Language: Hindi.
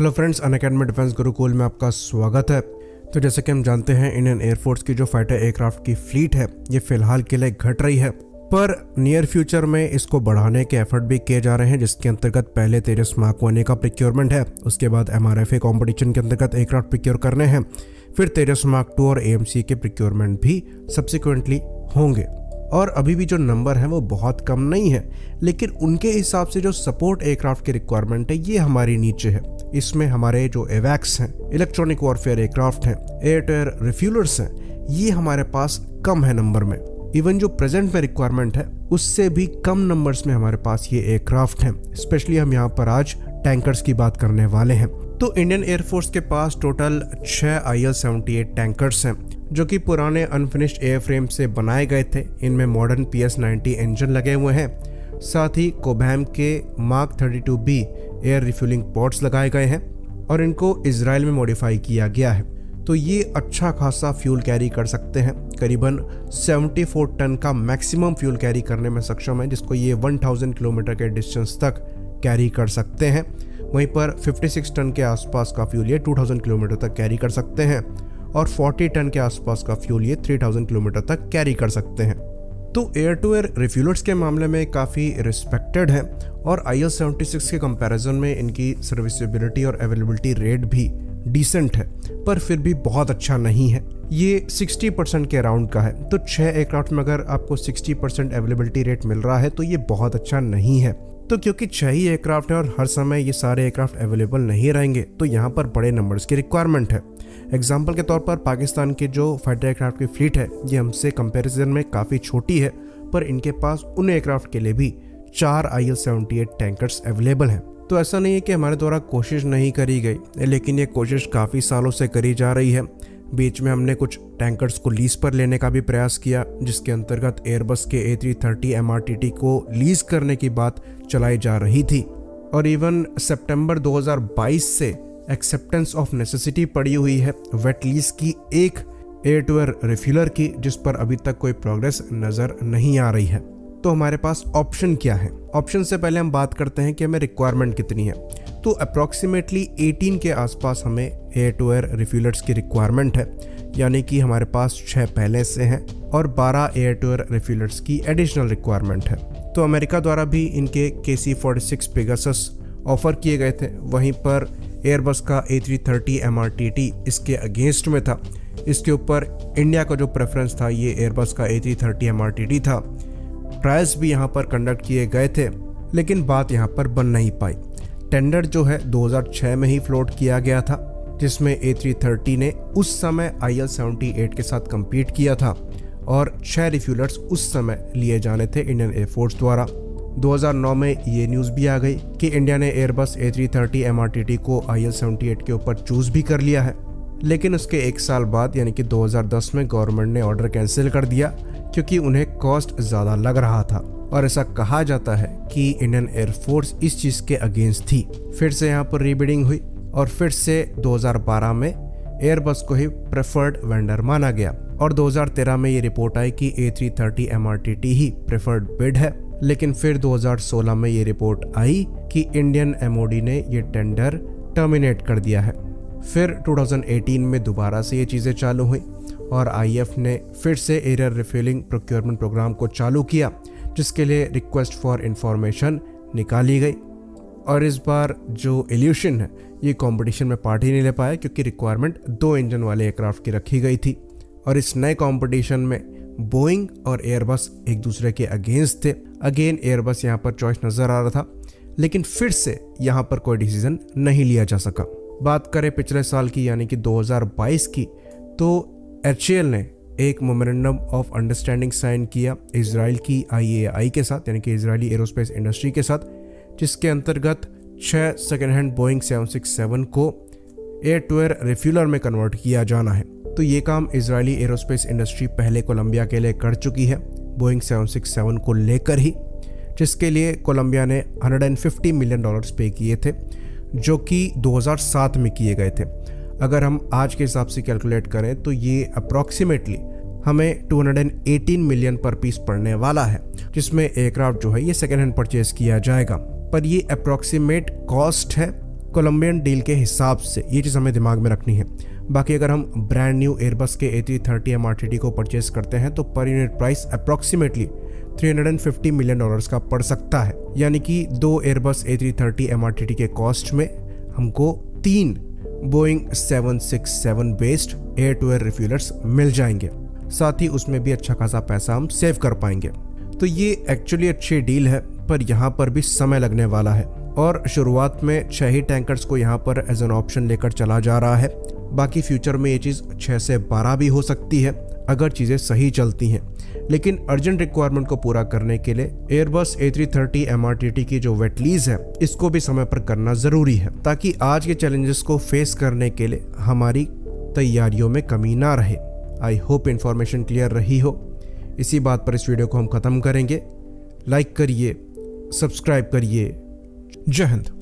Hello friends, Unacademy defence Gurukul में आपका स्वागत है। तो जैसे कि हम जानते हैं, इंडियन एयरफोर्स की जो फाइटर एयरक्राफ्ट की फ्लीट है ये फिलहाल के लिए घट रही है, पर नियर फ्यूचर में इसको बढ़ाने के एफर्ट भी किए जा रहे हैं, जिसके अंतर्गत पहले तेजस मार्क 1 का प्रोक्योरमेंट है, उसके बाद MRFA कॉम्पिटिशन के अंतर्गत एयरक्राफ्ट प्रोक्योर करने हैं, फिर तेजस मार्क 2 और AMC के प्रोक्योरमेंट भी सब्सिक्वेंटली होंगे। और अभी भी जो नंबर है वो बहुत कम नहीं है, लेकिन उनके हिसाब से जो सपोर्ट एयरक्राफ्ट की रिक्वायरमेंट है ये हमारी नीचे है। इसमें हमारे जो एवैक्स हैं, इलेक्ट्रॉनिक वॉरफेयर एयरक्राफ्ट हैं, एयर टू एयर रिफ्यूलर्स हैं, ये हमारे पास कम है नंबर में। इवन जो प्रेजेंट में रिक्वायरमेंट है उससे भी कम नंबर्स में हमारे पास ये एयरक्राफ्ट हैं। स्पेशली हम यहाँ पर आज टैंकर्स की बात करने वाले हैं। तो इंडियन एयरफोर्स के पास टोटल 6 IL-78 टैंकर्स हैं, जो कि पुराने अनफिनिश्ड एयरफ्रेम से बनाए गए थे। इनमें मॉडर्न PS-90 इंजन लगे हुए हैं, साथ ही कोबैम के mark 32B air refuelling pods लगाए गए हैं और इनको इजराइल में मॉडिफाई किया गया है। तो ये अच्छा खासा फ्यूल कैरी कर सकते हैं, करीबन 74 टन का मैक्सिमम फ्यूल कैरी करने में सक्षम है, जिसको ये 1000 किलोमीटर के डिस्टेंस तक कैरी कर सकते हैं। वहीं पर 56 टन के आसपास का फ्यूल ये 2000 किलोमीटर तक कैरी कर सकते हैं और 40 टन के आसपास का फ्यूल ये 3000 किलोमीटर तक कैरी कर सकते हैं। तो एयर टू एयर रिफ्यूलर्स के मामले में काफ़ी रिस्पेक्टेड है और IL-76 के कंपैरिजन में इनकी सर्विसेबिलिटी और अवेलेबिलिटी रेट भी डिसेंट है, पर फिर भी बहुत अच्छा नहीं है। ये 60% के अराउंड का है। तो 6 एयरक्राफ्ट में अगर आपको 60% अवेलेबिलिटी रेट मिल रहा है तो ये बहुत अच्छा नहीं है। तो क्योंकि 6 ही एयरक्राफ्ट है और हर समय ये सारे एयरक्राफ्ट अवेलेबल नहीं रहेंगे, तो यहाँ पर बड़े नंबर्स की रिक्वायरमेंट है। एग्जाम्पल के तौर पर पाकिस्तान की जो फाइटर एयरक्राफ्ट की फ्लीट है ये हमसे कंपैरिजन में काफ़ी छोटी है, पर इनके पास उन एयरक्राफ्ट के लिए भी 4 IL-78 टैंकर्स अवेलेबल हैं। तो ऐसा नहीं है कि हमारे द्वारा कोशिश नहीं करी गई, लेकिन ये कोशिश काफ़ी सालों से करी जा रही है। बीच में हमने कुछ टैंकर्स को लीज पर लेने का भी प्रयास किया, जिसके अंतर्गत एयरबस के A330 MRTT को लीज करने की बात चलाई जा रही थी। और इवन सितंबर 2022 से एक्सेप्टेंस ऑफ नेसेसिटी पड़ी हुई है वेट लीज की एक एयर टू एयर रिफ्यूलर की, जिस पर अभी तक कोई प्रोग्रेस नज़र नहीं आ रही है। तो हमारे पास ऑप्शन क्या है? ऑप्शन से पहले हम बात करते हैं कि हमें रिक्वायरमेंट कितनी है। तो अप्रॉक्सीमेटली 18 के आसपास हमें एयर टू एयर रिफ्यूलर्स की रिक्वायरमेंट है, यानी कि हमारे पास 6 पहले से हैं और 12 एयर टू एयर रिफ्यूलर्स की एडिशनल रिक्वायरमेंट है। तो अमेरिका द्वारा भी इनके KC-46 पेगासस ऑफर किए गए थे, वहीं पर एयरबस का A330 MRTT इसके अगेंस्ट में था। इसके ऊपर इंडिया का जो प्रेफरेंस था ये एयरबस का A330 MRTT था। ट्रायल्स भी यहाँ पर कंडक्ट किए गए थे, लेकिन बात यहाँ पर बन नहीं पाई। टेंडर जो है 2006 में ही फ्लोट किया गया था, जिसमें A330 ने उस समय IL-78 के साथ कम्पीट किया था और 6 रिफ्यूलर्स उस समय लिए जाने थे इंडियन एयरफोर्स द्वारा। 2009 में ये न्यूज़ भी आ गई कि इंडिया ने एयरबस A330 MRTT को IL-78 के ऊपर चूज़ भी कर लिया है, लेकिन उसके 1 साल बाद यानी कि 2010 में गवर्नमेंट ने ऑर्डर कैंसिल कर दिया, क्योंकि उन्हें कॉस्ट ज़्यादा लग रहा था। और ऐसा कहा जाता है कि इंडियन एयरफोर्स इस चीज़ के अगेंस्ट थी। फिर से यहाँ पर रीबिडिंग हुई और फिर से 2012 में एयरबस को ही प्रेफर्ड वेंडर माना गया और 2013 में ये रिपोर्ट आई कि A330 MRTT ही प्रेफर्ड बिड है। लेकिन फिर 2016 में ये रिपोर्ट आई कि इंडियन MOD ने ये टेंडर टर्मिनेट कर दिया है। फिर 2018 में दोबारा से ये चीज़ें चालू हुई और IF ने फिर से एयर रिफ्यूलिंग प्रोक्योरमेंट प्रोग्राम को चालू किया, जिसके लिए रिक्वेस्ट फॉर इंफॉर्मेशन निकाली गई। और इस बार जो इल्यूशन है ये कंपटीशन में पार्ट ही नहीं ले पाया, क्योंकि रिक्वायरमेंट 2 इंजन वाले एयरक्राफ्ट की रखी गई थी। और इस नए कंपटीशन में बोइंग और एयरबस एक दूसरे के अगेंस्ट थे। अगेन एयरबस यहाँ पर चॉइस नज़र आ रहा था, लेकिन फिर से यहाँ पर कोई डिसीजन नहीं लिया जा सका। बात करें पिछले साल की यानी कि 2022 की, तो HAL ने एक मेमोरेंडम ऑफ अंडरस्टैंडिंग साइन किया इजराइल की IAI के साथ, यानी कि इजरायली एरोस्पेस इंडस्ट्री के साथ, जिसके अंतर्गत 6 सेकेंड हैंड बोइंग 767 को एयर टू एयर रिफ्यूलर में कन्वर्ट किया जाना है। तो ये काम इजरायली एरोस्पेस इंडस्ट्री पहले कोलंबिया के लिए कर चुकी है बोइंग 767 को लेकर ही, जिसके लिए कोलंबिया ने $150 मिलियन पे किए थे, जो कि 2007 में किए गए थे। अगर हम आज के हिसाब से कैलकुलेट करें तो ये अप्रॉक्सीमेटली हमें 218 मिलियन पर पीस पड़ने वाला है, जिसमें एयरक्राफ्ट जो है ये सेकेंड हैंड परचेज किया जाएगा। पर ये अप्रॉक्सीमेट कॉस्ट है कोलंबियन डील के हिसाब से, ये चीज़ हमें दिमाग में रखनी है। बाकी अगर हम ब्रांड न्यू एयरबस के A330 MRTT को परचेज करते हैं तो per unit price approximately $350 million का पड़ सकता है। यानी कि 2 एयरबस A330 MRTT के कॉस्ट में हमको 3 Boeing 767 based air to air refuellers मिल जाएंगे। साथ ही उसमें भी अच्छा खासा पैसा हम सेव कर पाएंगे। तो ये एक्चुअली अच्छी डील है, पर यहाँ पर भी समय लगने वाला है और शुरुआत में 6 ही टैंकर्स को यहाँ पर एज एन ऑप्शन लेकर चला जा रहा है। बाकी फ्यूचर में ये चीज़ 6 से 12 भी हो सकती है अगर चीज़ें सही चलती हैं। लेकिन अर्जेंट रिक्वायरमेंट को पूरा करने के लिए एयरबस A330 MRTT की जो वेट लीज है इसको भी समय पर करना ज़रूरी है, ताकि आज के चैलेंजेस को फेस करने के लिए हमारी तैयारियों में कमी ना रहे। आई होप इन्फॉर्मेशन क्लियर रही हो। इसी बात पर इस वीडियो को हम ख़त्म करेंगे। लाइक करिए, सब्सक्राइब करिए। जय हिंद।